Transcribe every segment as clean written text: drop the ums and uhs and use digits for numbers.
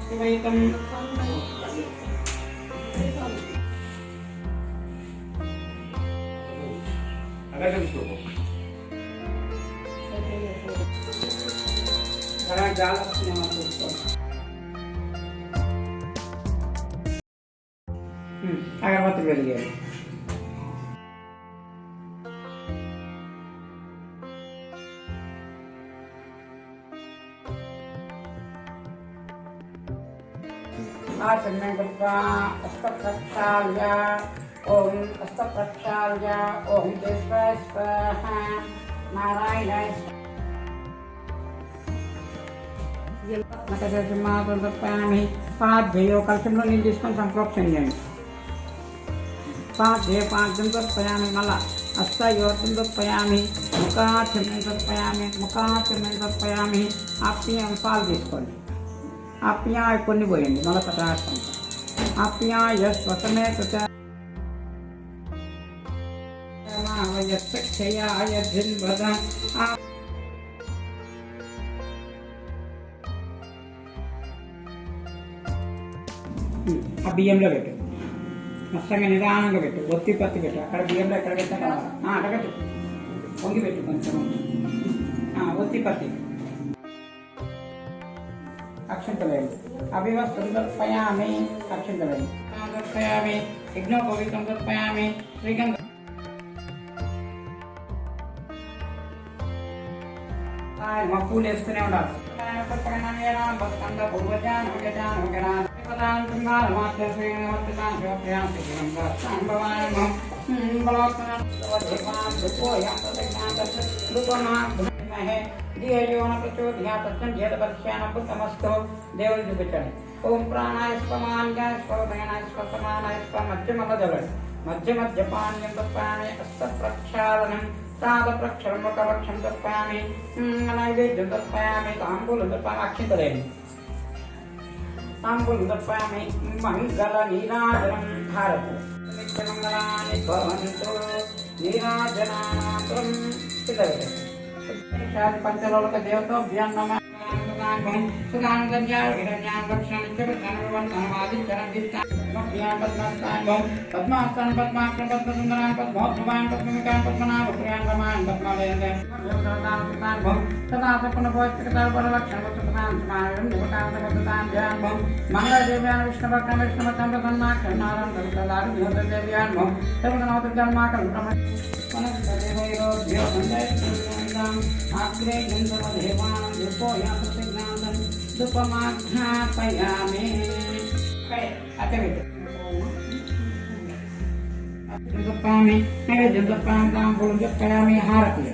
శివైతం अगर इसको घरा जाल अपने आप ऊपर अगरबत्ती जल गया आचमन कृत्वा अष्टप्रक्षाल्य ओम अष्टप्रक्षाल्य ओम देवाय स्वाहा नारायणाय मतमामी पाद्यो कलशంలో నీళ్ళు తీసుకొని సంప్రోక్షణ చేయండి पाद्ये पाद्यं तत्पयामि मला हस्तयोर्तं तत्पयामि मुखाचमनं तत्पयामि मुखाचमनं तत्पयामि आप्याय पाలు తీసుకోండి आप्याय కొన్ని పోయండి మళ్ళీ పదార్థం आप्याय स्वसमे तथा यक्षयाय धिन्वद ఆ బియ్యంలో పెట్టు మొత్తంగా నిదానంగా పెట్టు ఒత్తి పత్తి పెట్టు అక్కడ బియ్యంలో ఎక్కడ పెట్టాలి అక్కడ పెట్టు పొంగి పెట్టు కొంచెం ఒత్తి పత్తి అక్షంతలేండి అభివస్తం దర్పయామి అక్షంతలేండి దర్పయామి యజ్ఞోపవీతం దర్పయామి శ్రీగంధ మా పూలు వేస్తూనే ఉండాలి దేవుడు చూపించండి ఓం ప్రాణాయ స్వమాన్యాయ స్వమానాయ స్వసమానాయ స్వ మధ్య మధ్య చదవండి మధ్య మధ్య పానీయం తప్పామి హస్త ప్రక్షాళనం तादप्रक्षरं मुखवक्षं दर्पयामि नैवेद्यं दर्पयामि ताम्बूलं दर्पयामि अक्षिन्तलेन ताम्बूलं दर्पयामि मङ्गलनीराजनं भारतु नित्यमङ्गलानि भवन्तु नीराजनानन्तरं चिन्तयतु पञ्चलोक देवताभ्यां नमः सुधानगंजा विरज्ञान लक्षण पद्मासन पद्माक्षण पद्मसुंदरान पद्मोत्सवान पद्मविकान पद्मनाभ प्रियान रमान पद्मलेन्द्र सदा सपन भोजकतार परलक्षण वसुपदान समायम देवतान देवतान ध्यान भव मंगल देव्यान विष्णुभक्तन विष्णुभक्तन प्रसन्नाक्षर नारायण दरुतलार विहत देव्यान भव सर्वनाथ जन्माकल ब्रह्म वनस्पतिवैरो देवसंदयं आग्रे गन्धर्वदेवानं रूपो याप्रतिज्ञानं धूपमाघ्रापयामि दर्पयामि नैवेद्यं दर्पयामि ताम्बूलं दर्पयामि हारति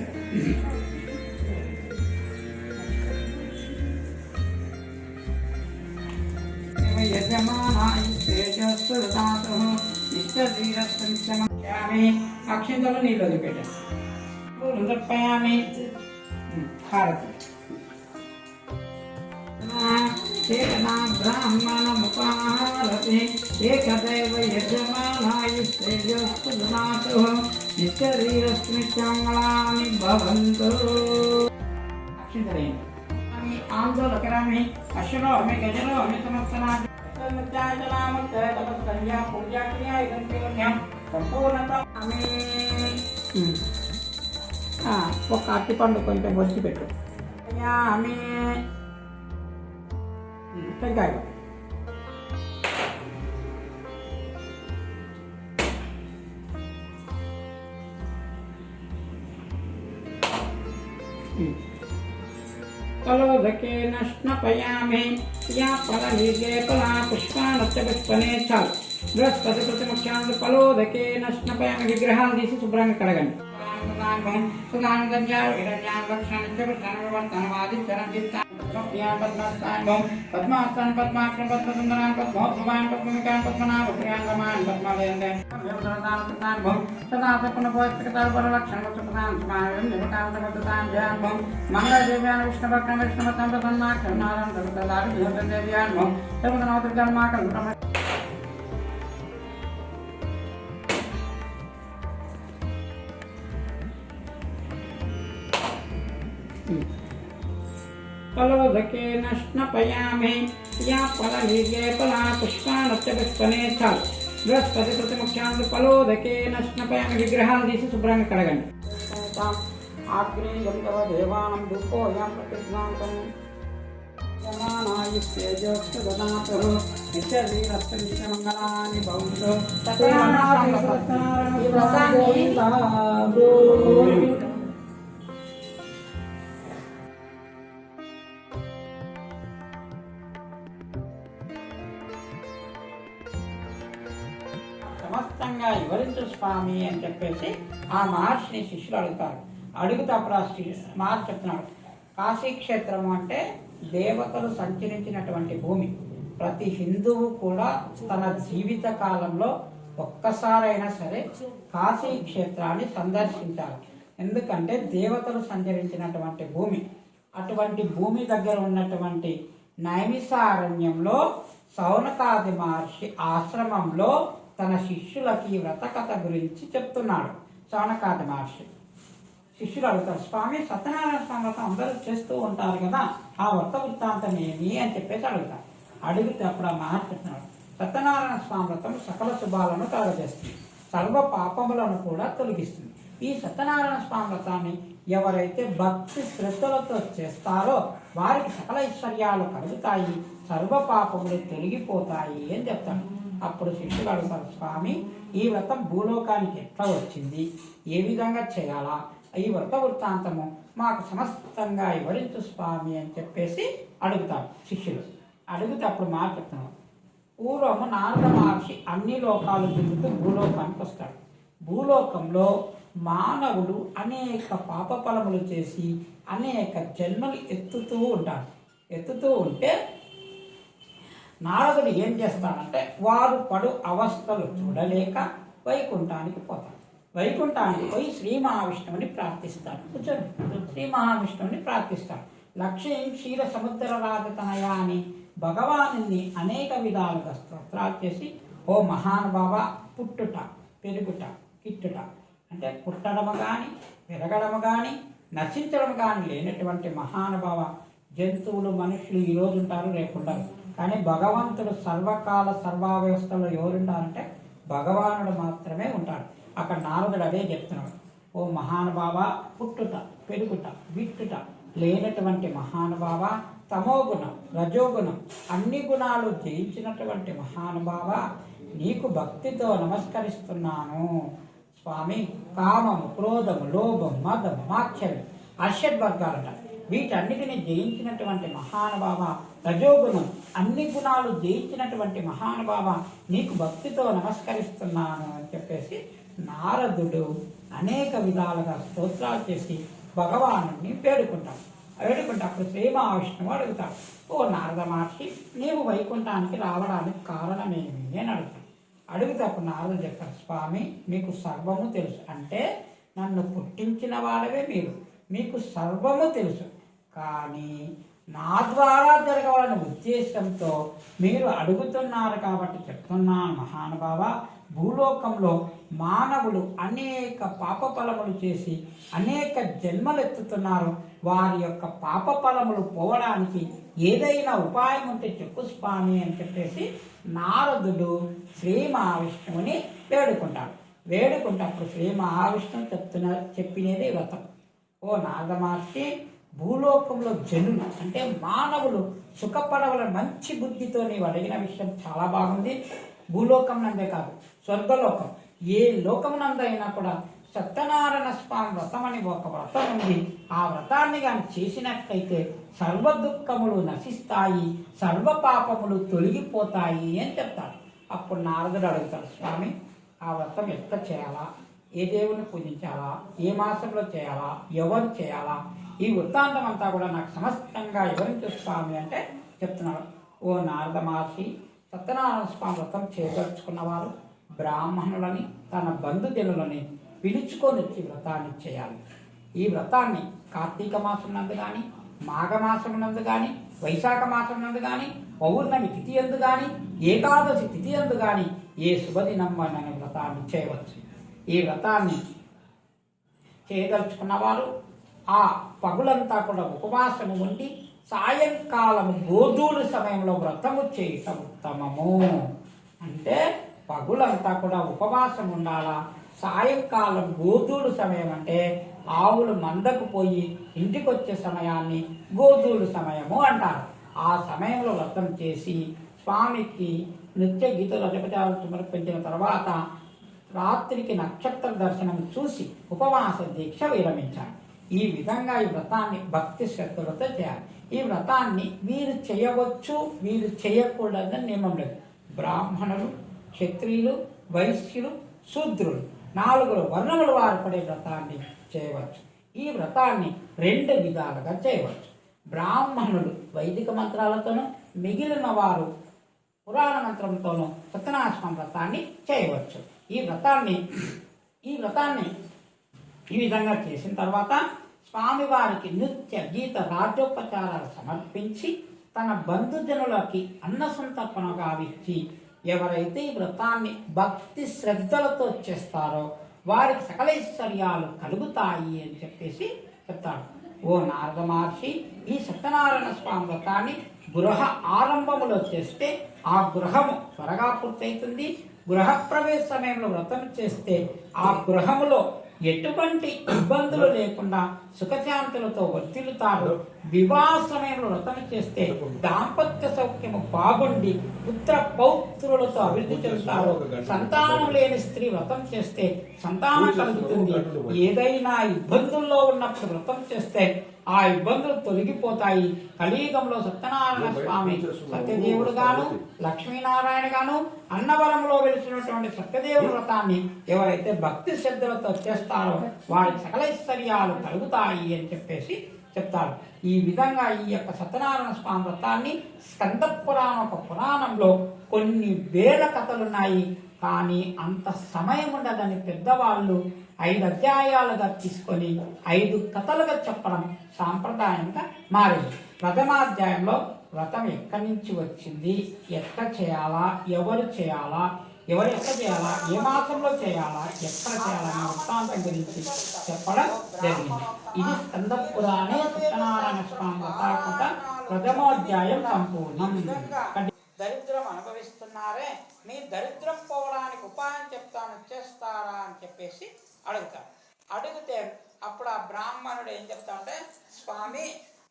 यजमानाय तेजस्वदातः नित्यधीरस्मिच्छामि अक्षिन्तलो नीళ్ళు పెట్టండి दर्पयामि हारति चेतना ब्राह्मणमुपाहारति एकदैव यजमानाय तेजस्वदातः नित्यधीरस्मिच्छामि भवन्तु अक्षिन्तलेन आंदोलन करामि अश्वरोहमि गजरोहमि समस्तनादि तपस्या पूजा क्रिया संपूर्णता ఒక అరటిపండు కొంచెం వచ్చి పెట్టు ఆమె టెంకాయ तलोदकेन स्नपयामि या फलनिगे फला पुष्पाणस्य पुष्पने चाल बृहस्पति प्रतिमुख्यान् फलोदकेन स्नपयामि विग्रहान् తీసి శుభ్రంగా కడగండి सुधानगंजा विरज्ञान लक्षण प्रवर्तनवादिचरण चित्ता पद्मासन पद्माक्षण पद्मसुंदरान पद्मोत्सवान पद्मविकान पद्मनाभ प्रियान रमान पद्मलेन्द्र सदा सपन भोजकतार परलक्षण वसुपदान समायम देवतान देवतान ध्यान भव मंगल देव्यान विष्णुभक्तन विष्णुभक्तन प्रसन्नाक्षर नारायण दरुतलार विहत देव्यान भव सर्वनाथ जन्माकल ब्रह्म तलोदकेन स्नपयामि या फलवीर्ये फला पुष्पाणस्य पुष्पने चाल बृहस्पति प्रतिमुख्यांत फलोदकेन स्नपयामि विग्रहान् తీసి శుభ్రంగా కడగండి आग्नेयं तव देवानां धूपोऽयं प्रतिज्ञातं यमानायुष्येजोऽस्तु ददातुः नित्यवीरस्तु नित्यमङ्गलानि भवन्तु సమస్తంగా వివరించు స్వామి అని చెప్పేసి ఆ మహర్షిని శిష్యులు అడుగుతారు. అడుగుతా అప్పుడు ఆ మహర్షి చెప్తున్నాడు, కాశీక్షేత్రము అంటే దేవతలు సంచరించినటువంటి భూమి. ప్రతి హిందువు కూడా తన జీవిత కాలంలో ఒక్కసారైనా సరే కాశీ క్షేత్రాన్ని సందర్శించాలి. ఎందుకంటే దేవతలు సంచరించినటువంటి భూమి. అటువంటి భూమి దగ్గర ఉన్నటువంటి నైమిసారణ్యంలో సౌనకాది మహర్షి ఆశ్రమంలో తన శిష్యులకి వ్రతకథ గురించి చెప్తున్నాడు. సౌనకాది మహర్షి శిష్యులు అడుగుతారు, స్వామి సత్యనారాయణ స్వామి వ్రతం అందరూ చేస్తూ ఉంటారు కదా, ఆ వ్రత వృత్తాంతం ఏమి అని చెప్పేసి అడుగుతారు. అడిగితే అప్పుడు ఆ మహర్షి చెప్తున్నాడు, సత్యనారాయణ స్వామి వ్రతం సకల శుభాలను కలగజేస్తుంది, సర్వ పాపములను కూడా తొలగిస్తుంది. ఈ సత్యనారాయణ స్వామి వ్రతాన్ని ఎవరైతే భక్తి శ్రద్ధలతో చేస్తారో వారికి సకల ఐశ్వర్యాలు కలుగుతాయి, సర్వ పాపములు తొలగిపోతాయి అని చెప్తాడు. అప్పుడు శిష్యులు అడుగుతారు, స్వామి ఈ వ్రతం భూలోకానికి ఎట్లా వచ్చింది, ఏ విధంగా చేయాలా, ఈ వ్రత వృత్తాంతము మాకు సమస్తంగా వివరించు స్వామి అని చెప్పేసి అడుగుతారు శిష్యులు. అడిగితే అప్పుడు మాట్లాడుతున్నాం, పూర్వము నారద మహర్షి అన్ని లోకాలు తిరుగుతూ భూలోకానికి వస్తాడు. భూలోకంలో మానవుడు అనేక పాప ఫలములు చేసి అనేక జన్మలు ఎత్తుతూ ఉంటాడు. ఎత్తుతూ ఉంటే నారదుడు ఏం చేస్తాడంటే వారు పడు అవస్థలు చూడలేక వైకుంఠానికి పోతాడు. వైకుంఠానికి పోయి శ్రీ మహావిష్ణువుని ప్రార్థిస్తాడు. కూర్చోండి. శ్రీ మహావిష్ణువుని ప్రార్థిస్తాడు. లక్ష్మీ క్షీర సముద్ర రాజతనయ అని భగవాను అనేక విధాలుగా స్తోత్రాలు చేసి, ఓ మహానుభావ, పుట్టుట పెరుగుట కిట్టుట అంటే పుట్టడము కానీ పెరగడము కానీ నశించడం కానీ లేనటువంటి మహానుభావ, జంతువులు మనుషులు ఈరోజు ఉంటారు రేపు ఉండరు, కానీ భగవంతుడు సర్వకాల సర్వావ్యవస్థలో ఎవరుంటారంటే భగవానుడు మాత్రమే ఉంటాడు. అక్కడ నారదుడు అదే చెప్తున్నాడు, ఓ మహానుభావ, పుట్టుట పెరుగుట విట్టుట లేనటువంటి మహానుభావ, తమోగుణం రజోగుణం అన్ని గుణాలు జయించినటువంటి మహానుభావ, నీకు భక్తితో నమస్కరిస్తున్నాను స్వామి. కామము క్రోధము లోభం మదం మాత్సర్యం అషడ్వర్గాలట వీటన్నిటిని జయించినటువంటి మహానుభావ, రజోగుణం అన్ని గుణాలు జయించినటువంటి మహానుభావ, నీకు భక్తితో నమస్కరిస్తున్నాను అని చెప్పేసి నారదుడు అనేక విధాలుగా స్తోత్రాలు చేసి భగవాను వేడుకుంటాడు. అప్పుడు శ్రీ మహావిష్ణువు అడుగుతాడు, ఓ నారద మహర్షి, నీవు వైకుంఠానికి రావడానికి కారణమేమి అని అడుగుతాడు. అడిగితే అప్పుడు నారదుడు చెప్తారు, స్వామి మీకు సర్వము తెలుసు, అంటే నన్ను పుట్టించిన వాడవే మీరు, మీకు సర్వము తెలుసు, కానీ నా ద్వారా జరగవాలనే ఉద్దేశంతో మీరు అడుగుతున్నారు కాబట్టి చెప్తున్నాను మహానుభావ. భూలోకంలో మానవులు అనేక పాప ఫలములు చేసి అనేక జన్మలు ఎత్తుతున్నారు. వారి యొక్క పాప ఫలములు పోవడానికి ఏదైనా ఉపాయం ఉంటే చెప్పు స్వామి అని చెప్పేసి నారదుడు శ్రీ మహావిష్ణువుని వేడుకుంటాడు. వేడుకుంటప్పుడు శ్రీ మహావిష్ణువు చెప్పినది వ్రతం. ఓ నారద మహర్షి, భూలోకంలో జనులు అంటే మానవులు సుఖపడవల మంచి బుద్ధితో నీవు అడిగిన విషయం చాలా బాగుంది. భూలోకం నందే కాదు, స్వర్గలోకం ఏ లోకమునందైనా కూడా సత్యనారాయణ స్వామి వ్రతం అని ఒక వ్రతం ఉంది. ఆ వ్రతాన్ని కానీ చేసినట్లయితే సర్వ దుఃఖములు నశిస్తాయి, సర్వ పాపములు తొలగిపోతాయి అని చెప్తాడు. అప్పుడు నారదుడు అడుగుతాడు, స్వామి ఆ వ్రతం ఎట్లా చేయాలా, ఏ దేవుని పూజించాలా, ఏ మాసంలో చేయాలా, ఎవరు చేయాలా, ఈ వృత్తాంతం అంతా కూడా నాకు సమస్తంగా వివరించు స్వామి అంటే చెప్తున్నాడు. ఓ నారద మహర్షి, సత్యనారాయణ స్వామి వ్రతం చేదలుచుకున్నవారు బ్రాహ్మణులని తన బంధుజనులని పిలుచుకొని వచ్చి వ్రతాన్ని చేయాలి. ఈ వ్రతాన్ని కార్తీక మాసం నందు కానీ, మాఘమాసం నందు కానీ, వైశాఖ మాసం నందు కానీ, పౌర్ణమి తిథి యందు కానీ, ఏకాదశి తిథి యందు కానీ ఏ శుభదినమ్మనని వ్రతాన్ని చేయవచ్చు. ఈ వ్రతాన్ని చేయదలుచుకున్నవారు ఆ పగులంతా కూడా ఉపవాసము ఉండి సాయంకాలం గోధూళి సమయంలో వ్రతము చేయటం ఉత్తమము. అంటే పగులంతా కూడా ఉపవాసం ఉండాలా. సాయంకాలం గోధూళి సమయం అంటే ఆవులు మందకు పోయి ఇంటికి వచ్చే సమయాన్ని గోధూళి సమయము అంటారు. ఆ సమయంలో వ్రతం చేసి స్వామికి నృత్య గీతలు జపజాలు సమర్పించిన తర్వాత రాత్రికి నక్షత్ర దర్శనం చూసి ఉపవాస దీక్ష విరమించాలి. ఈ విధంగా ఈ వ్రతాన్ని భక్తి శ్రద్ధలతో చేయాలి. ఈ వ్రతాన్ని వీరు చేయవచ్చు, వీరు చేయకూడదని నియమం లేదు. బ్రాహ్మణులు, క్షత్రియులు, వైశ్యులు, శూద్రులు 4 వర్ణముల వారు పడే వ్రతాన్ని చేయవచ్చు. ఈ వ్రతాన్ని 2 విధాలుగా చేయవచ్చు. బ్రాహ్మణులు వైదిక మంత్రాలతోనూ, మిగిలిన వారు పురాణ మంత్రంతోనూ సత్యనారాయణ వ్రతాన్ని చేయవచ్చు. ఈ వ్రతాన్ని ఈ విధంగా చేసిన తర్వాత స్వామివారికి నృత్య గీత రాజ్యోపచారాలు సమర్పించి తన బంధుజనులకి అన్న సంతర్పణగా ఇచ్చి ఎవరైతే ఈ వ్రతాన్ని భక్తి శ్రద్ధలతో చేస్తారో వారికి సకలైశ్వర్యాలు కలుగుతాయి అని చెప్పేసి చెప్తాడు. ఓ నారద మహర్షి, ఈ సత్యనారాయణ స్వామి వ్రతాన్ని గృహ ఆరంభములో చేస్తే ఆ గృహము త్వరగా పూర్తవుతుంది. గృహప్రవేశ సమయంలో వ్రతం చేస్తే ఆ గృహములో ఎటువంటి ఇబ్బందులు లేకుండా సుఖశాంతులతో వర్తిల్లుతారు. వివాహ సమయంలో వ్రతం చేస్తే దాంపత్య సౌఖ్యము బాగుండి పుత్ర పౌత్రులతో అభివృద్ధి చెందుతారు. సంతానం లేని స్త్రీ వ్రతం చేస్తే సంతానం కలుగుతుంది. ఏదైనా ఇబ్బందుల్లో ఉన్నప్పుడు వ్రతం చేస్తే ఆ ఇబ్బందులు తొలగిపోతాయి. కలియుగంలో సత్యనారాయణ స్వామి సత్యదేవుడు గాను, లక్ష్మీనారాయణ గాను అన్నవరంలో వెలిసినటువంటి సత్యదేవుడి వ్రతాన్ని ఎవరైతే భక్తి శ్రద్ధలతో చేస్తారో వారికి సకలైశ్వర్యాలు కలుగుతాయి అని చెప్పేసి చెప్తారు. ఈ విధంగా ఈ యొక్క సత్యనారాయణ స్వామి వ్రతాన్ని స్కంద పురాణం ఒక పురాణంలో కొన్ని వేల కథలున్నాయి. కానీ అంత సమయం ఉండదని పెద్దవాళ్ళు 5 అధ్యాయాలుగా తీసుకొని 5 కథలుగా చెప్పడం సాంప్రదాయంగా మారింది. ప్రథమాధ్యాయంలో వ్రతం ఎక్కడి నుంచి వచ్చింది, ఎట్లా చేయాలా, ఎవరు చేయాలా, ఎవరు ఎట్లా చేయాలా, ఏ మాసంలో చేయాలా, ఎక్కడ చేయాలనే వృత్తాంతం గురించి చెప్పడం జరిగింది. ఇది స్కంద పురాణే సత్యనారాయణ స్వామి వ్రతాకృత ప్రథమోధ్యాయం సంపూర్ణం. దరిద్రం అనుభవిస్తున్నారే, మీ దరిద్రం పోవడానికి ఉపాయం చెప్తాను, చేస్తారా అని చెప్పేసి అడుగుతాడు. అడిగితే అప్పుడు ఆ బ్రాహ్మణుడు ఏం చెప్తాడంటే, స్వామి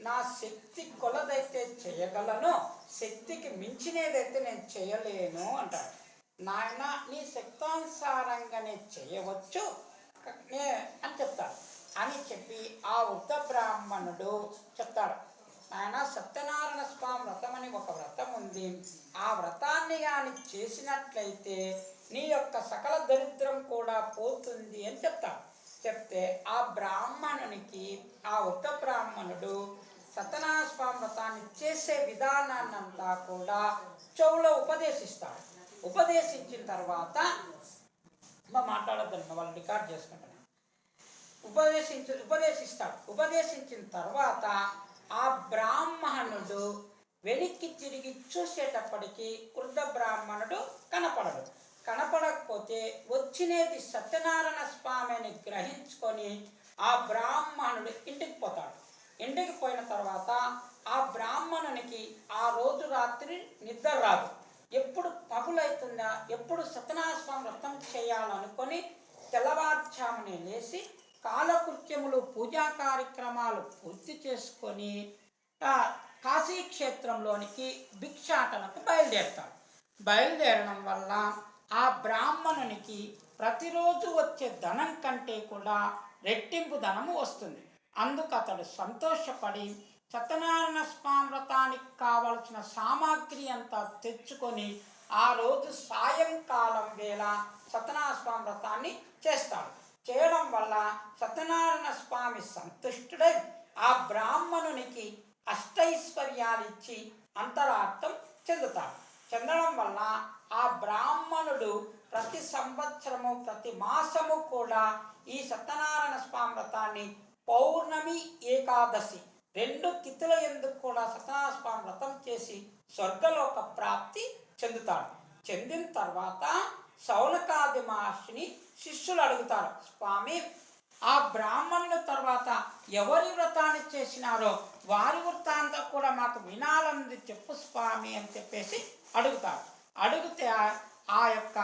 నా శక్తి కొలదైతే చేయగలను, శక్తికి మించినదైతే నేను చేయలేను అంటాడు. నాయన నీ శక్తానుసారంగానే చేయవచ్చు అని చెప్తాడు. అని చెప్పి ఆ వృద్ధ బ్రాహ్మణుడు చెప్తాడు, ఆయన సత్యనారాయణ స్వామి వ్రతం అని ఒక వ్రతం ఉంది. ఆ వ్రతాన్ని కానీ చేసినట్లయితే నీ యొక్క సకల దరిద్రం కూడా పోతుంది అని చెప్తాడు. చెప్తే ఆ బ్రాహ్మణునికి ఆ వృద్ధ బ్రాహ్మణుడు సత్యనారాయణ స్వామి వ్రతాన్ని చేసే విధానాన్నంతా కూడా చెవులో ఉపదేశిస్తాడు. ఉపదేశించిన తర్వాత మాట్లాడద్దండి, వాళ్ళు రికార్డ్ చేసుకుంటాను. ఉపదేశిస్తాడు. ఉపదేశించిన తర్వాత ఆ బ్రాహ్మణుడు వెనక్కి తిరిగి చూసేటప్పటికి వృద్ధ బ్రాహ్మణుడు కనపడడు. కనపడకపోతే వచ్చినది సత్యనారాయణ స్వామిని గ్రహించుకొని ఆ బ్రాహ్మణుడు ఇంటికి పోతాడు. ఇంటికి పోయిన తర్వాత ఆ బ్రాహ్మణునికి ఆ రోజు రాత్రి నిద్ర రాదు. ఎప్పుడు పగులవుతుందా, ఎప్పుడు సత్యనారాయణ స్వామి వ్రతం చేయాలనుకొని తెల్లవారుజామునే లేచి కాలకృత్యములు పూజా కార్యక్రమాలు పూర్తి చేసుకొని కాశీక్షేత్రంలోనికి భిక్షాటనకు బయలుదేరుతాడు. బయలుదేరడం వల్ల ఆ బ్రాహ్మణునికి ప్రతిరోజు వచ్చే ధనం కంటే కూడా రెట్టింపు ధనము వస్తుంది. అందుకు అతడు సంతోషపడి సత్యనారాయణ స్వామి వ్రతానికి కావలసిన సామాగ్రి అంతా తెచ్చుకొని ఆ రోజు సాయంకాలం వేళ సత్యనారాయణ స్వామి వ్రతాన్ని చేస్తాడు. చేయడం వల్ల సత్యనారాయణ స్వామి సంతుష్టుడై ఆ బ్రాహ్మణునికి అష్టైశ్వర్యాలిచ్చి అంతరార్థం చెందుతాడు. చెందడం వల్ల ఆ బ్రాహ్మణుడు ప్రతి సంవత్సరము ప్రతి మాసము కూడా ఈ సత్యనారాయణ స్వామి వ్రతాన్ని పౌర్ణమి ఏకాదశి 2 తిథుల ఎందుకు కూడా సత్యనారాయణ స్వామి వ్రతం చేసి స్వర్గలోక ప్రాప్తి చెందుతాడు. చెందిన తర్వాత శౌనకాది మహర్షిని శిష్యులు అడుగుతారు, స్వామి ఆ బ్రాహ్మణుల తర్వాత ఎవరి వ్రతాన్ని చేసినారో వారి వృత్తాంతం కూడా మాకు వినాలన్నది చెప్పు స్వామి అని చెప్పేసి అడుగుతారు. అడిగితే ఆ యొక్క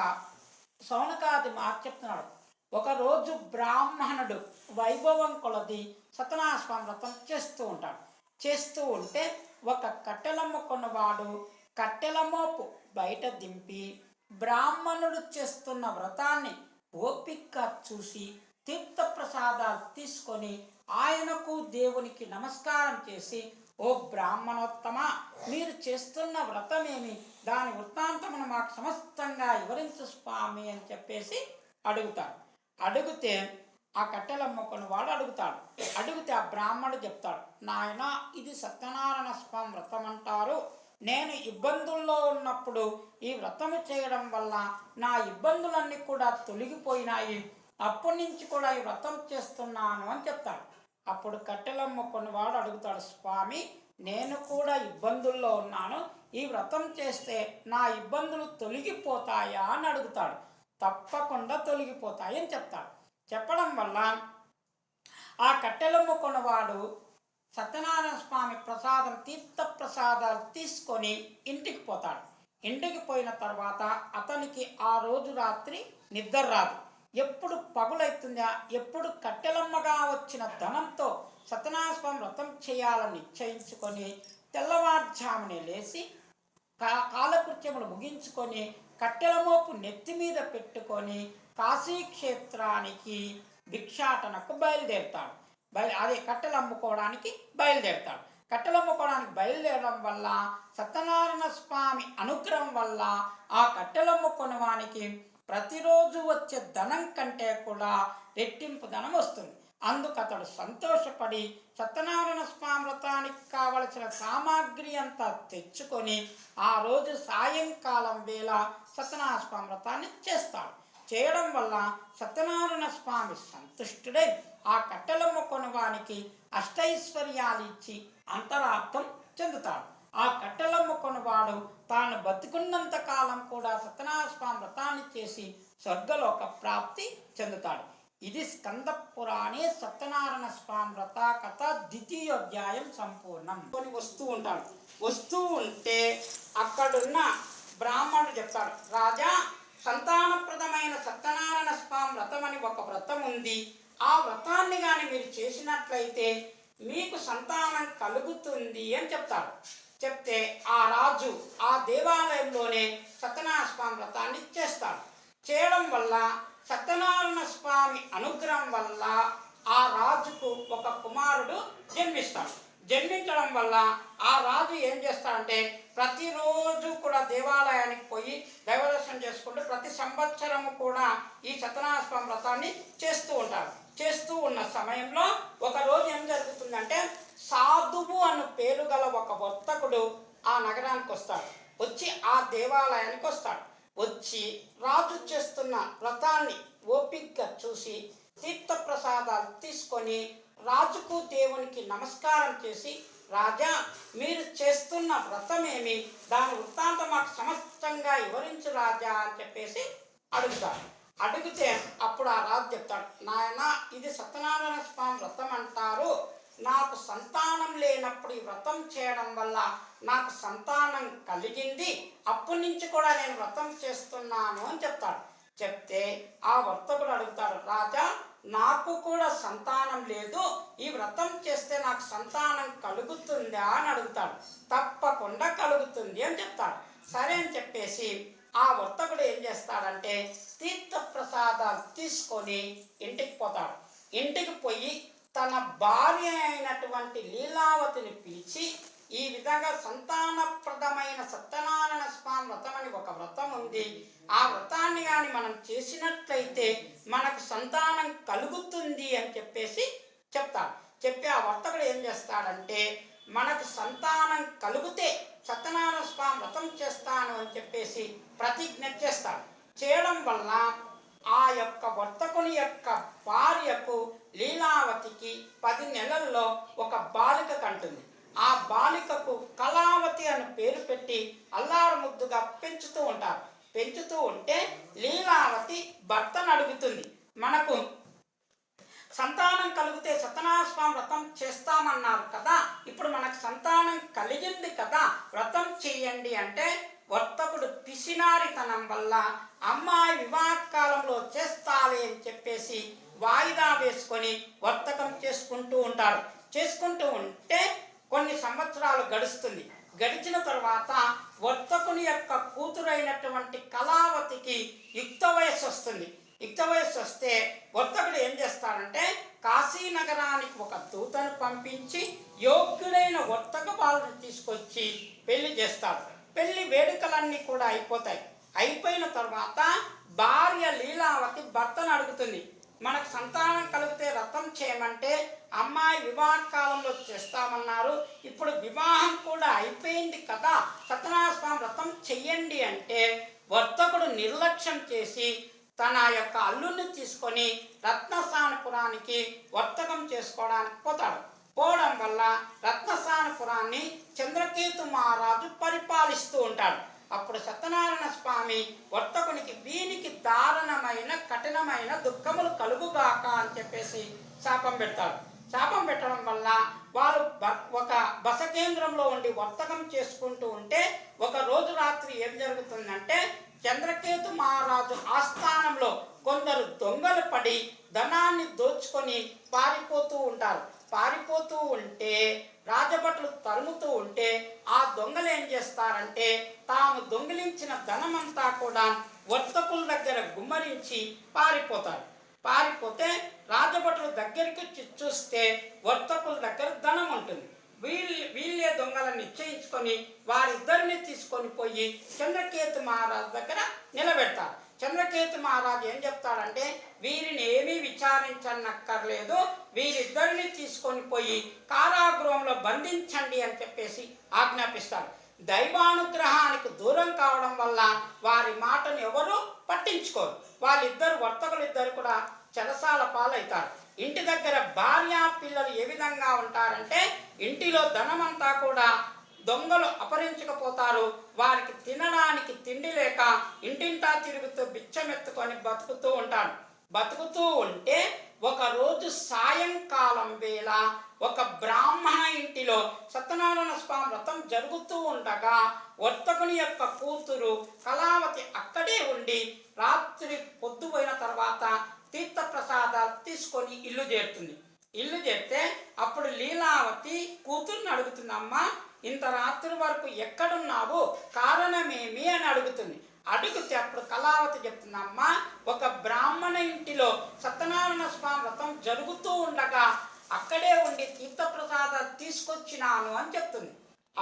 సౌనకాది మాట చెప్తున్నాడు. ఒకరోజు బ్రాహ్మణుడు వైభవం కొలది సత్యనారాయణ వ్రతం చేస్తూ ఉంటాడు. చేస్తూ ఉంటే ఒక కట్టెలమ్మ కొన్నవాడు కట్టెల మోపు బయట దింపి బ్రాహ్మణుడు చేస్తున్న వ్రతాన్ని ఓపిక చూసి తీర్థప్రసాదాలు తీసుకొని ఆయనకు దేవునికి నమస్కారం చేసి, ఓ బ్రాహ్మణోత్తమ, మీరు చేస్తున్న వ్రతమేమి, దాని వృత్తాంతమును మాకు సమస్తంగా వివరించు స్వామి అని చెప్పేసి అడుగుతాడు. అడిగితే ఆ కట్టెలమ్మకుని వాడు అడుగుతాడు. అడిగితే ఆ బ్రాహ్మణుడు చెప్తాడు, నాయన ఇది సత్యనారాయణ స్వామి వ్రతం అంటారు. నేను ఇబ్బందుల్లో ఉన్నప్పుడు ఈ వ్రతము చేయడం వల్ల నా ఇబ్బందులన్నీ కూడా తొలగిపోయినాయి. అప్పటి నుంచి కూడా ఈ వ్రతం చేస్తున్నాను అని చెప్తాడు. అప్పుడు కట్టెలమ్మ కొన్నవాడు అడుగుతాడు, స్వామి నేను కూడా ఇబ్బందుల్లో ఉన్నాను, ఈ వ్రతం చేస్తే నా ఇబ్బందులు తొలగిపోతాయా అని అడుగుతాడు. తప్పకుండా తొలగిపోతాయి అని చెప్తాడు. చెప్పడం వల్ల ఆ కట్టెలమ్మ కొన్నవాడు సత్యనారాయణ స్వామి ప్రసాదం తీర్థ ప్రసాదాలు తీసుకొని ఇంటికి పోతాడు. ఇంటికి పోయిన తర్వాత అతనికి ఆ రోజు రాత్రి నిద్ర రాదు. ఎప్పుడు పగులైతుందా, ఎప్పుడు కట్టెలమ్మగా వచ్చిన ధనంతో సత్యనారాయణ స్వామి వ్రతం చేయాలని నిశ్చయించుకొని తెల్లవారుజామునే లేచి కాలకృత్యములు ముగించుకొని కట్టెల మోపు నెత్తి మీద పెట్టుకొని కాశీక్షేత్రానికి భిక్షాటనకు బయలుదేరుతాడు. అదే కట్టెలు అమ్ముకోవడానికి బయలుదేరుతాడు. కట్టెలు అమ్ముకోవడానికి బయలుదేరడం వల్ల సత్యనారాయణ స్వామి అనుగ్రహం వల్ల ఆ కట్టెలు అమ్ముకునేవానికి ప్రతిరోజు వచ్చే ధనం కంటే కూడా రెట్టింపు ధనం వస్తుంది. అందుకు అతడు సంతోషపడి సత్యనారాయణ స్వామి వ్రతానికి కావలసిన సామాగ్రి అంతా తెచ్చుకొని ఆ రోజు సాయంకాలం వేళ సత్యనారాయణ స్వామి వ్రతాన్ని చేస్తాడు. చేయడం వల్ల సత్యనారాయణ స్వామి సంతుష్టుడై ఆ కట్టెలమ్మ కొనవానికి అష్టైశ్వర్యాలు ఇచ్చి అంతరార్థం చెందుతాడు. ఆ కట్టెలమ్మ కొనవాడు తాను బతుకున్నంత కాలం కూడా సత్యనారాయణ స్వామి వ్రతాన్ని చేసి స్వర్గలోక ప్రాప్తి చెందుతాడు. ఇది స్కంద పురాణే సత్యనారాయణ స్వామి వ్రత కథ ద్వితీయోధ్యాయం సంపూర్ణం. కొని వస్తూ ఉంటాడు. వస్తూ ఉంటే అక్కడున్న బ్రాహ్మణుడు చెప్తాడు, రాజా సంతానప్రదమైన సత్యనారాయణ స్వామి వ్రతం అని ఒక వ్రతం ఉంది. ఆ వ్రతాన్ని కానీ మీరు చేసినట్లయితే మీకు సంతానం కలుగుతుంది అని చెప్తాడు. చెప్తే ఆ రాజు ఆ దేవాలయంలోనే సత్యనారాయణ స్వామి వ్రతాన్ని చేస్తాడు. చేయడం వల్ల సత్యనారాయణ స్వామి అనుగ్రహం వల్ల ఆ రాజుకు ఒక కుమారుడు జన్మిస్తాడు. జన్మించడం వల్ల ఆ రాజు ఏం చేస్తాడంటే ప్రతిరోజు కూడా దేవాలయానికి పోయి దైవదర్శనం చేసుకుంటూ ప్రతి సంవత్సరము కూడా ఈ సత్యనారాయణ స్వామి వ్రతాన్ని చేస్తూ ఉంటాడు. చేస్తూ ఉన్న సమయంలో ఒకరోజు ఏం జరుగుతుందంటే సాధువు అను పేరు గల ఒక వర్తకుడు ఆ నగరానికి వస్తాడు. వచ్చి ఆ దేవాలయానికి వస్తాడు. వచ్చి రాజు చేస్తున్న వ్రతాన్ని ఓపికగా చూసి తీర్థప్రసాదాలు తీసుకొని రాజుకు దేవునికి నమస్కారం చేసి, రాజా మీరు చేస్తున్న వ్రతమేమి, దాని వృత్తాంతం మాకు సమస్తంగా వివరించు రాజా అని చెప్పేసి అడుగుతాడు. అడిగితే అప్పుడు ఆ రాజు చెప్తాడు, నాయన ఇది సత్యనారాయణ స్వామి వ్రతం అంటారు. నాకు సంతానం లేనప్పుడు ఈ వ్రతం చేయడం వల్ల నాకు సంతానం కలిగింది. అప్పటి నుంచి కూడా నేను వ్రతం చేస్తున్నాను అని చెప్తాడు. చెప్తే ఆ వర్తకుడు అడుగుతాడు, రాజా నాకు కూడా సంతానం లేదు, ఈ వ్రతం చేస్తే నాకు సంతానం కలుగుతుందా అని అడుగుతాడు. తప్పకుండా కలుగుతుంది అని చెప్తాడు. సరే అని చెప్పేసి ఆ వర్తకుడు ఏం చేస్తాడంటే తీర్థప్రసాదాలు తీసుకొని ఇంటికి పోతాడు. ఇంటికి పోయి తన భార్య అయినటువంటి లీలావతిని పిలిచి, ఈ విధంగా సంతానప్రదమైన సత్యనారాయణ స్వామి వ్రతం అని ఒక వ్రతం ఉంది. ఆ వ్రతాన్ని కానీ మనం చేసినట్లయితే మనకు సంతానం కలుగుతుంది అని చెప్పేసి చెప్తాడు. చెప్పి ఆ వర్తకుడు ఏం చేస్తాడంటే మనకు సంతానం కలిగితే సత్యనారాయణ స్వామి వ్రతం చేస్తాను అని చెప్పేసి ప్రతిజ్ఞ చేస్తాడు. చేయడం వల్ల ఆ యొక్క వర్తకుని యొక్క భార్యకు లీలావతికి 10 నెలల్లో ఒక బాలిక కంటుంది. ఆ బాలికకు కళావతి అని పేరు పెట్టి అల్లారు ముద్దుగా పెంచుతూ ఉంటారు. పెంచుతూ ఉంటే లీలావతి భర్తను అడుగుతుంది, మనకు సత్యనారాయణ స్వామి వ్రతం చేస్తామన్నారు కదా, ఇప్పుడు మనకు సంతానం కలిగింది కదా, వ్రతం చెయ్యండి అంటే వర్తకుడు పిసినారితనం వల్ల అమ్మాయి వివాహ కాలంలో చేస్తాలి అని చెప్పేసి వాయిదా వేసుకొని వర్తకం చేసుకుంటూ ఉంటారు. చేసుకుంటూ ఉంటే కొన్ని సంవత్సరాలు గడుస్తుంది. గడిచిన తర్వాత వర్తకుని యొక్క కూతురైనటువంటి కళావతికి యుక్త వయస్సు వస్తుంది. యుక్త వయస్సు వస్తే వర్తకుడు ఏం చేస్తాడంటే కాశీ నగరానికి ఒక దూతను పంపించి యోగ్యుడైన వర్తక బాలుని తీసుకొచ్చి పెళ్లి చేస్తాడు. పెళ్లి వేడుకలన్నీ కూడా అయిపోతాయి. అయిపోయిన తర్వాత భార్య లీలావతి భర్తను అడుగుతుంది, మనకు సంతానం కలిగితే వ్రతం చేయమంటే అమ్మాయి వివాహ కాలంలో చేస్తామన్నారు, ఇప్పుడు వివాహం కూడా అయిపోయింది కదా, సత్యనారాయణ స్వామి వ్రతం చెయ్యండి అంటే వర్తకుడు నిర్లక్ష్యం చేసి తన యొక్క అల్లుడిని తీసుకొని రత్నసానపురానికి వర్తకం చేసుకోవడానికి పోతాడు. పోవడం వల్ల రత్నసానపురాన్ని చంద్రకేతు మహారాజు పరిపాలిస్తూ ఉంటాడు. అప్పుడు సత్యనారాయణ స్వామి వర్తకునికి వీనికి దారుణమైన కఠినమైన దుఃఖములు కలుగుగాక అని చెప్పేసి శాపం పెడతాడు. శాపం పెట్టడం వల్ల వాళ్ళు ఒక బస కేంద్రంలో ఉండి వర్తకం చేసుకుంటూ ఉంటే ఒక రోజు రాత్రి ఏం జరుగుతుందంటే చంద్రకేతు మహారాజు ఆస్థానంలో కొందరు దొంగలు పడి ధనాన్ని దోచుకొని పారిపోతూ ఉంటారు. పారిపోతూ ఉంటే రాజభటులు తరుముతూ ఉంటే ఆ దొంగలు ఏం చేస్తారంటే తాము దొంగిలించిన ధనమంతా కూడా వర్తకుల దగ్గర గుమ్మరించి పారిపోతారు. పారిపోతే రాజభటుల దగ్గరికి చూస్తే వర్తకుల దగ్గర ధనం ఉంటుంది. వీళ్ళే దొంగలను నిశ్చయించుకొని వారిద్దరిని తీసుకొని పోయి చంద్రకేతు మహారాజు దగ్గర నిలబెడతారు. చంద్రకేతు మహారాజు ఏం చెప్తాడంటే వీరిని ఏమీ విచారించనక్కర్లేదు, వీరిద్దరిని తీసుకొని పోయి కారాగృహంలో బంధించండి అని చెప్పేసి ఆజ్ఞాపిస్తాడు. దైవానుగ్రహానికి దూరం కావడం వల్ల వారి మాటను ఎవరు పట్టించుకోరు. వాళ్ళిద్దరు వర్తకులిద్దరు కూడా చెరసాల పాలవుతారు. ఇంటి దగ్గర భార్య పిల్లలు ఏ విధంగా ఉంటారంటే ఇంటిలో ధనమంతా కూడా దొంగలు అపహరించకపోతారు. వారికి తినడానికి తిండి లేక ఇంటింటా తిరుగుతూ బిచ్చమెత్తుకొని బతుకుతూ ఉంటారు. బతుకుతూ ఉంటే ఒకరోజు సాయంకాలం వేళ ఒక బ్రాహ్మణ ఇంటిలో సత్యనారాయణ స్వామి వ్రతం జరుగుతూ ఉండగా వర్తకుని యొక్క కూతురు కళావతి అక్కడే ఉండి రాత్రి పొద్దుపోయిన తర్వాత తీర్థప్రసాదాలు తీసుకొని ఇల్లు చేరుతుంది. ఇల్లు చేరితే అప్పుడు లీలావతి కూతుర్ని అడుగుతుంది, అమ్మ ఇంత రాత్రి వరకు ఎక్కడున్నావు, కారణమేమి అని అడుగుతుంది. అడిగితే అప్పుడు కళావతి చెప్తుంది, అమ్మ ఒక బ్రాహ్మణ ఇంటిలో సత్యనారాయణ స్వామి వ్రతం జరుగుతూ ఉండగా అక్కడే ఉండి తీర్థప్రసాదాలు తీసుకొచ్చినాను అని చెప్తుంది.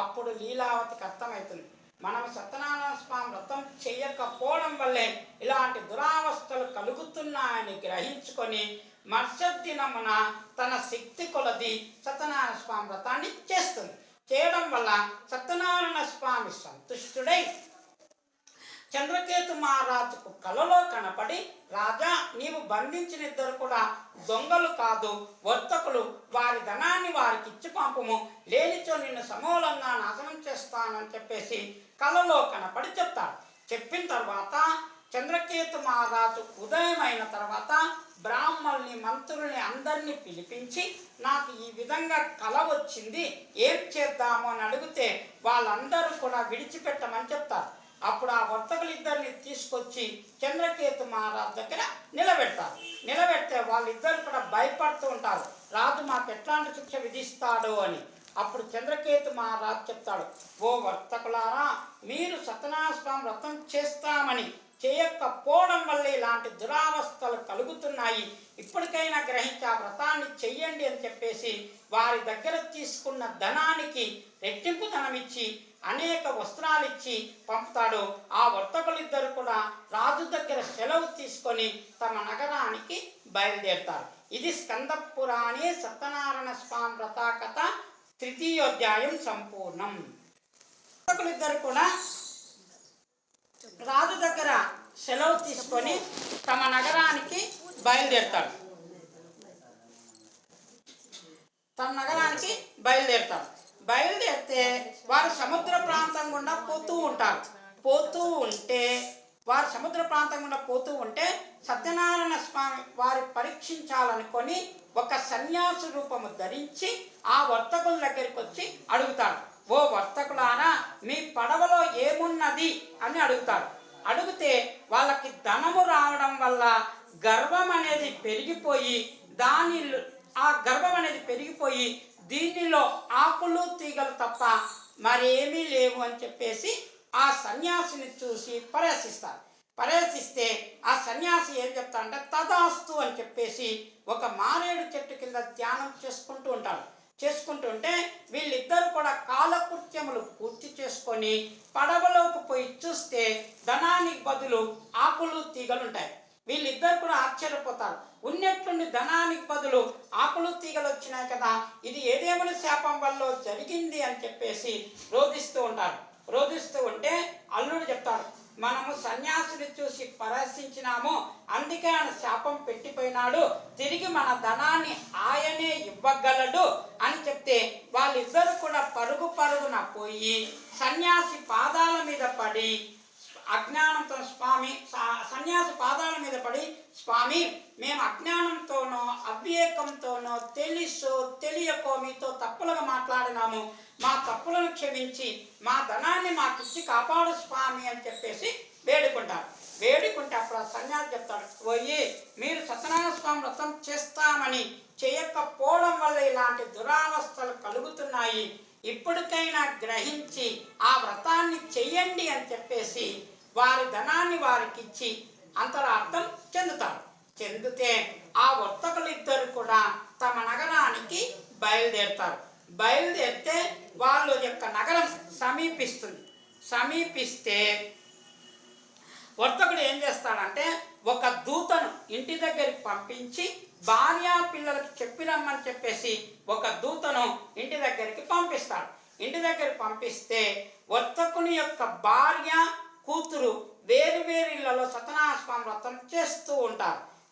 అప్పుడు లీలావతికి అర్థమవుతుంది, మనం సత్యనారాయణ స్వామి వ్రతం చేయకపోవడం వల్లే ఇలాంటి దురావస్థలు కలుగుతున్నాయని గ్రహించుకొని మరుసటి దినమున తన శక్తి కొలది సత్యనారాయణ స్వామి వ్రతాన్ని చేస్తుంది. చేయడం వల్ల సత్యనారాయణ స్వామి సంతుష్టుడై చంద్రకేతు మహారాజుకు కలలో కనపడి, రాజా నీవు బంధించిన ఇద్దరు కూడా దొంగలు కాదు, వర్తకులు, వారి ధనాన్ని వారికి ఇచ్చి పంపము, లేనిచో నిన్ను సమూలంగా నాశనం చేస్తానని చెప్పేసి కలలో కనపడి చెప్తాడు. చెప్పిన తర్వాత చంద్రకేతు మహారాజు ఉదయం అయిన తర్వాత బ్రాహ్మణుల్ని మంత్రుల్ని అందరినీ పిలిపించి నాకు ఈ విధంగా కల వచ్చింది, ఏం చేద్దాము అని అడిగితే వాళ్ళందరూ కూడా విడిచిపెట్టమని చెప్తారు. అప్పుడు ఆ వర్తకులిద్దరిని తీసుకొచ్చి చంద్రకేతు మహారాజు దగ్గర నిలబెడతారు. నిలబెడితే వాళ్ళిద్దరు కూడా భయపడుతూ ఉంటారు, రాజు మాకు ఎట్లాంటి శిక్ష విధిస్తాడు అని. అప్పుడు చంద్రకేతు మహారాజు చెప్తాడు, ఓ వర్తకులారా, మీరు సత్యనారాయణ స్వామి వ్రతం చేస్తామని చేయకపోవడం వల్ల ఇలాంటి దురావస్థలు కలుగుతున్నాయి, ఇప్పటికైనా గ్రహించి ఆ వ్రతాన్ని చెయ్యండి అని చెప్పేసి వారి దగ్గర తీసుకున్న ధనానికి రెట్టింపు ధనమిచ్చి అనేక వస్త్రాలు ఇచ్చి పంపుతాడు. ఆ వర్తకులిద్దరు కూడా రాజు దగ్గర సెలవు తీసుకొని తమ నగరానికి బయలుదేరుతారు. ఇది స్కంద పురాణే సత్యనారాయణ స్వామి వ్రత కథ 3వ అధ్యాయం సంపూర్ణం. వర్తకులిద్దరు కూడా రాజు దగ్గర సెలవు తీసుకొని తమ నగరానికి బయలుదేరుతాడు. బయలుదేరితే వారు సముద్ర ప్రాంతం గుండా పోతూ ఉంటారు. పోతూ ఉంటే వారు సముద్ర ప్రాంతం గుండా పోతూ ఉంటే సత్యనారాయణ స్వామి వారి పరీక్షించాలనుకొని ఒక సన్యాసి రూపము ధరించి ఆ వర్తకుల దగ్గరికి వచ్చి అడుగుతాడు, ఓ వర్తకులారా మీ పడవలో ఏమున్నది అని అడుగుతాడు. అడిగితే వాళ్ళకి ధనము రావడం వల్ల గర్వం అనేది పెరిగిపోయి దీనిలో ఆకులు తీగలు తప్ప మరేమీ లేవు అని చెప్పేసి ఆ సన్యాసిని చూసి పరేసిస్తే ఆ సన్యాసి ఏం చెప్తాడంటే తదాస్తు అని చెప్పేసి ఒక మారేడు చెట్టు కింద ధ్యానం చేసుకుంటుంటే వీళ్ళిద్దరు కూడా కాలకృత్యములు పూర్తి చేసుకొని పడవలోకి పోయి చూస్తే ధనానికి బదులు ఆకులు తీగలు ఉంటాయి. వీళ్ళిద్దరు కూడా ఆశ్చర్యపోతారు. ఉన్నట్టుండి ధనానికి బదులు ఆకులు తీగలు వచ్చినాయి కదా, ఇది ఏదేమని శాపం వల్ల జరిగింది అని చెప్పేసి రోధిస్తూ ఉంటే అల్లుడు చెప్తాడు, మనము సన్యాసిని చూసి పరశించినాము, అందుకే ఆయన శాపం పెట్టిపోయినాడు, తిరిగి మన ధనాన్ని ఆయనే ఇవ్వగలడు అని చెప్తే వాళ్ళిద్దరు కూడా పరుగున పోయి సన్యాసి పాదాల మీద పడి అజ్ఞానంతో సన్యాసి పాదాల మీద పడి, స్వామి మేము అజ్ఞానంతోనో అవివేకంతోనో తెలియకో మీతో తప్పులుగా మాట్లాడినాము, మా తప్పులను క్షమించి మా ధనాన్ని మాకిచ్చి కాపాడు స్వామి అని చెప్పేసి వేడుకుంటే అప్పుడు ఆ సన్యాసి చెప్తాడు, పోయి మీరు సత్యనారాయణ స్వామి వ్రతం చేస్తామని చేయకపోవడం వల్ల ఇలాంటి దురావస్థలు కలుగుతున్నాయి, ఇప్పటికైనా గ్రహించి ఆ వ్రతాన్ని చెయ్యండి అని చెప్పేసి వారి ధనాన్ని వారికిచ్చి అంతరార్థం చెందితే ఆ వర్తకులు ఇద్దరు కూడా తమ నగరానికి బయలుదేరితే వాళ్ళ యొక్క నగరం సమీపిస్తే వర్తకుడు ఏం చేస్తాడంటే ఒక దూతను ఇంటి దగ్గరికి పంపించి భార్యా పిల్లలకు చెప్పిరమ్మని చెప్పేసి ఒక దూతను ఇంటి దగ్గరికి పంపిస్తే వర్తకుని యొక్క భార్య కూతురు వేరు ఇళ్లలో సత్యనారాయణ స్వామి వ్రతం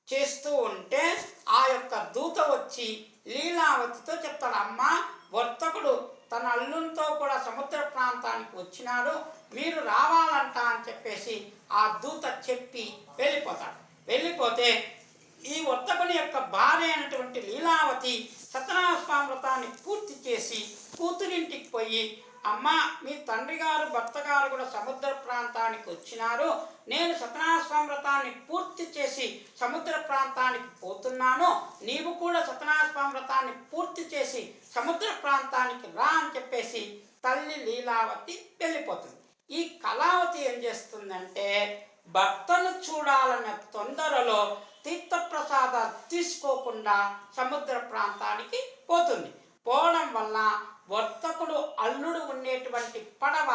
చేస్తూ ఉంటే ఆ యొక్క దూత వచ్చి లీలావతితో చెప్తాడు, అమ్మ వర్తకుడు తన అల్లునితో కూడా సముద్ర ప్రాంతానికి వచ్చినాడు, మీరు రావాలంట అని చెప్పేసి ఆ దూత చెప్పి వెళ్ళిపోతే ఈ వర్తకుని యొక్క భార్య అయినటువంటి లీలావతి సత్యనారాయణ స్వామి వ్రతాన్ని పూర్తి చేసి కూతురింటికి పోయి, అమ్మ మీ తండ్రి గారు భర్త గారు కూడా సముద్ర ప్రాంతానికి వచ్చినారు, నేను సత్యనారాయణ స్వామి వ్రతాన్ని పూర్తి చేసి సముద్ర ప్రాంతానికి పోతున్నాను, నీవు కూడా సత్యనారాయణ స్వామి వ్రతాన్ని పూర్తి చేసి సముద్ర ప్రాంతానికి రా అని చెప్పేసి తల్లి లీలావతి వెళ్ళిపోతుంది. ఈ కళావతి ఏం చేస్తుందంటే భర్తను చూడాలన్న తొందరలో తీర్థప్రసాదాలు తీసుకోకుండా సముద్ర ప్రాంతానికి పోవడం వల్ల వర్తకుడు అల్లుడు ఉండేటువంటి పడవ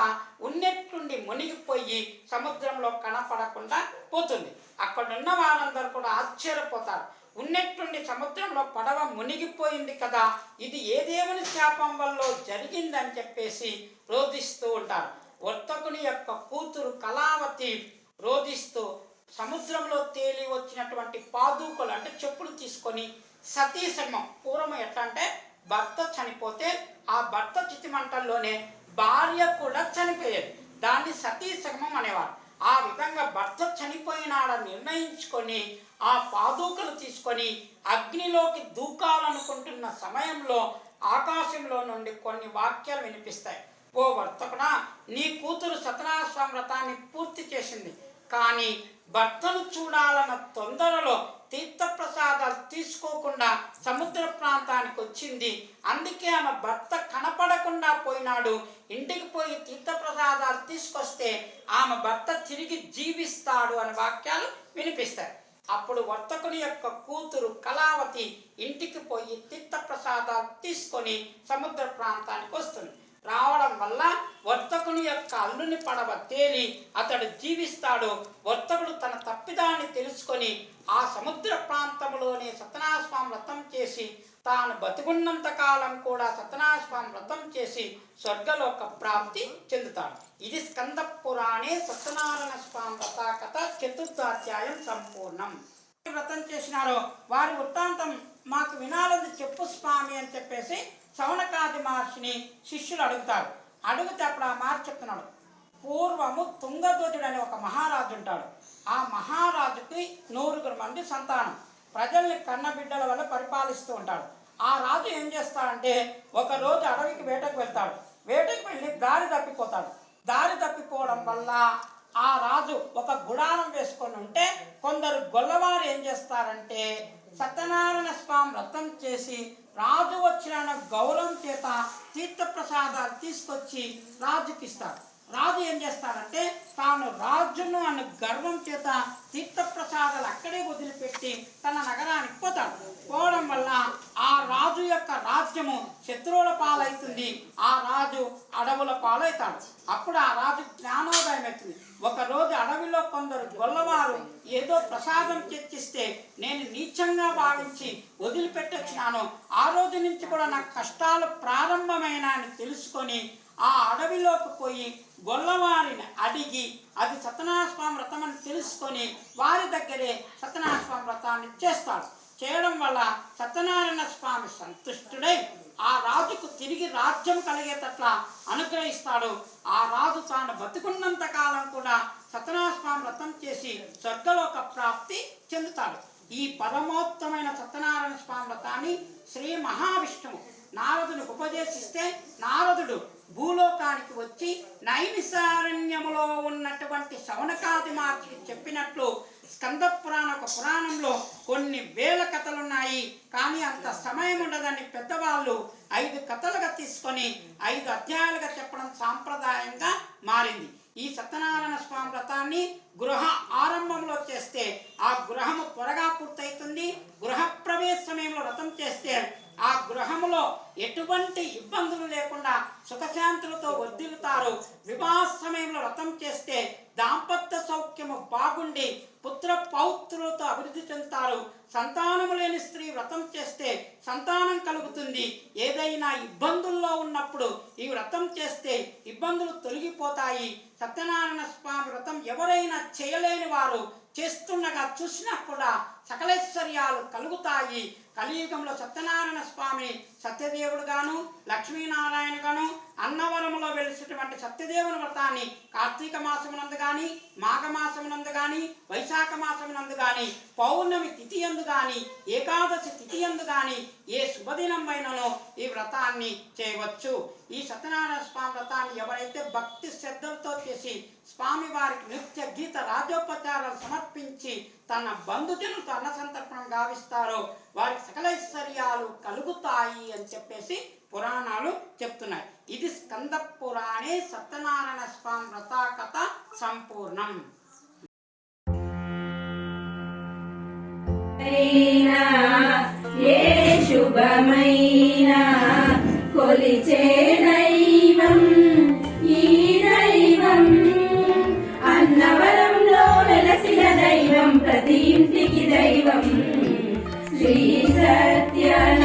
ఉన్నట్టుండి మునిగిపోయి సముద్రంలో కనపడకుండా పోతుంది. అక్కడున్న వారందరూ కూడా ఆశ్చర్యపోతారు, ఉన్నట్టుండి సముద్రంలో పడవ మునిగిపోయింది కదా, ఇది ఏదేమని శాపం వల్ల జరిగిందని చెప్పేసి రోధిస్తూ ఉంటారు. వర్తకుని యొక్క కూతురు కళావతి రోధిస్తూ సముద్రంలో తేలి వచ్చినటువంటి పాదుకలు అంటే చెప్పులు తీసుకొని సతీ సంగమం, పూర్వం ఎట్లా అంటే భర్త చనిపోతే ఆ భర్త చితిమంటల్లోనే భార్య కూడా చనిపోయేది, దాన్ని సతీ సంగమం అనేవారు. ఆ విధంగా భర్త చనిపోయినాడని నిర్ణయించుకొని ఆ పాదుకలు తీసుకొని అగ్నిలోకి దూకాలనుకుంటున్న సమయంలో ఆకాశంలో నుండి కొన్ని వాక్యాలు వినిపిస్తాయి. ఓ వర్తకుడా, నీ కూతురు సత్యనారాయణ స్వామి వ్రతాన్ని పూర్తి చేసింది, కానీ భర్తను చూడాలన్న తొందరలో తీర్థప్రసాదాలు తీసుకోకుండా సముద్ర ప్రాంతానికి వచ్చింది, అందుకే ఆమె భర్త కనపడకుండా పోయినాడు, ఇంటికి పోయి తీర్థప్రసాదాలు తీసుకొస్తే ఆమె భర్త తిరిగి జీవిస్తాడు అనే వాక్యాలు వినిపిస్తాయి. అప్పుడు వర్తకుని యొక్క కూతురు కళావతి ఇంటికి పోయి తీర్థప్రసాదాలు తీసుకొని సముద్ర ప్రాంతానికి వస్తుంది. రావడం వల్ల వర్తకుని యొక్క అల్లుని పడవ తేలి అతడు జీవిస్తాడు. వర్తకుడు తన తప్పిదాన్ని తెలుసుకొని ఆ సముద్ర ప్రాంతంలోనే సత్యనారాయణ స్వామి వ్రతం చేసి తాను బతికున్నంత కాలం కూడా సత్యనారాయణ స్వామి వ్రతం చేసి స్వర్గలోక ప్రాప్తి చెందుతాడు. ఇది స్కంద పురాణే సత్యనారాయణ స్వామి వ్రతాకథ 4వ అధ్యాయం సంపూర్ణం. వ్రతం చేసినారో వారి వృత్తాంతం మాకు వినాలని చెప్పు స్వామి అని చెప్పేసి శౌనకాది మహర్షిని శిష్యులు అడుగుతారు. అడిగితే అప్పుడు ఆ మాట చెప్తున్నాడు, పూర్వము తుంగధ్వజుడు అనే ఒక మహారాజు ఉంటాడు. ఆ మహారాజుకి 100 మంది సంతానం, ప్రజల్ని కన్నబిడ్డల వల్ల పరిపాలిస్తూ ఉంటాడు. ఆ రాజు ఏం చేస్తాడంటే ఒకరోజు అడవికి వేటకు వెళ్తాడు. వేటకు వెళ్ళి దారి తప్పిపోతాడు. దారి తప్పిపోవడం వల్ల ఆ రాజు ఒక గుడారం వేసుకొని ఉంటే కొందరు గొల్లవారు ఏం చేస్తారంటే సత్యనారాయణ స్వామి వ్రతం చేసి రాజు వచ్చిన గౌరవం చేత తీర్థప్రసాదాలు తీసుకొచ్చి రాజుకి ఇస్తారు. రాజు ఏం చేస్తాడంటే తాను రాజును అన్న గర్వం చేత తీర్థప్రసాదాలు అక్కడే వదిలిపెట్టి తన నగరానికి పోతాడు. పోవడం వల్ల ఆ రాజు యొక్క రాజ్యము శత్రువుల పాలవుతుంది. ఆ రాజు అడవుల పాలవుతాడు. అప్పుడు ఆ రాజు జ్ఞానోదయం అవుతుంది. ఒకరోజు అడవిలో కొందరు గొల్లవారు ఏదో ప్రసాదం తెచ్చిస్తే నేను నీచంగా భావించి వదిలిపెట్టొచ్చినాను. ఆ రోజు నుంచి కూడా నాకు కష్టాలు ప్రారంభమైన అని తెలుసుకొని ఆ అడవిలోకి పోయి గొల్లవారిని అడిగి అది సత్యనారాయణ స్వామి వ్రతం అని తెలుసుకొని వారి దగ్గరే సత్యనారాయణ స్వామి వ్రతాన్ని చేస్తాడు. చేయడం వల్ల సత్యనారాయణ స్వామి సంతుష్టుడై ఆ రాజుకు తిరిగి రాజ్యం కలిగేటట్ల అనుగ్రహిస్తాడు. ఆ రాజు తాను బతుకున్నంత కాలం కూడా సత్యనారాయణ స్వామి వ్రతం చేసి స్వర్గలోక ప్రాప్తి చెందుతాడు. ఈ పరమోత్తమైన సత్యనారాయణ స్వామి వ్రతాన్ని శ్రీ మహావిష్ణువు నారదుని ఉపదేశిస్తే నారదుడు భూలోకానికి వచ్చి నైమిసారణ్యములో ఉన్నటువంటి శౌనకాది మహర్షి చెప్పినట్లు స్కంద పురాణ ఒక పురాణంలో కొన్ని వేల కథలున్నాయి. కానీ అంత సమయం ఉండదని పెద్దవాళ్ళు 5 కథలుగా తీసుకొని 5 అధ్యాయాలుగా చెప్పడం సాంప్రదాయంగా మారింది. ఈ సత్యనారాయణ స్వామి వ్రతాన్ని గృహ ఆరంభంలో చేస్తే ఆ గృహము త్వరగా పూర్తవుతుంది. గృహ ప్రవేశ సమయంలో వ్రతం చేస్తే ఆ గృహములో ఎటువంటి ఇబ్బందులు లేకుండా సుఖశాంతులతో వర్ధిల్లుతారు. వివాహ సమయంలో వ్రతం చేస్తే దాంపత్య సౌఖ్యము బాగుండి పుత్ర పౌత్రులతో అభివృద్ధి చెందుతారు. సంతానము లేని స్త్రీ వ్రతం చేస్తే సంతానం కలుగుతుంది. ఏదైనా ఇబ్బందుల్లో ఉన్నప్పుడు ఈ వ్రతం చేస్తే ఇబ్బందులు తొలగిపోతాయి. సత్యనారాయణ స్వామి వ్రతం ఎవరైనా చేయలేని వారు చేస్తుండగా చూసినా కూడా సకలైశ్వర్యాలు కలుగుతాయి. కలియుగంలో సత్యనారాయణ స్వామి సత్యదేవుడు గాను లక్ష్మీనారాయణ గాను అన్నవరములో వెలిసినటువంటి సత్యదేవుని వ్రతాన్ని కార్తీక మాసమునందు గాని మాఘమాసమునందు గాని వైశాఖ మాసమునందు గాని పౌర్ణమి తిథి యందు గాని ఏకాదశి తిథి యందు గాని ఏ శుభదినమైనను ఈ వ్రతాన్ని చేయవచ్చు. ఈ సత్యనారాయణ స్వామి వ్రతాన్ని ఎవరైతే భక్తి శ్రద్ధలతో చేసి స్వామి వారికి నిత్య గీత రాజోపచారాలు సమర్పించి తన బంధుజనులకు అన్న సంతర్పణం గావిస్తారో వారికి సకలైశ్వర్యాలు కలుగుతాయి అని చెప్పేసి పురాణాలు చెప్తున్నాయి. ఇది స్కంద పురాణే సత్యనారాయణ స్వామి వ్రత కథ సంపూర్ణం. ఏ శుభమైనా కొలిచే దైవం ఈ దైవం, అన్నవరంలో వెలసిన దైవం, ప్రతి ఇంటికి దైవం శ్రీ సత్యనారాయణ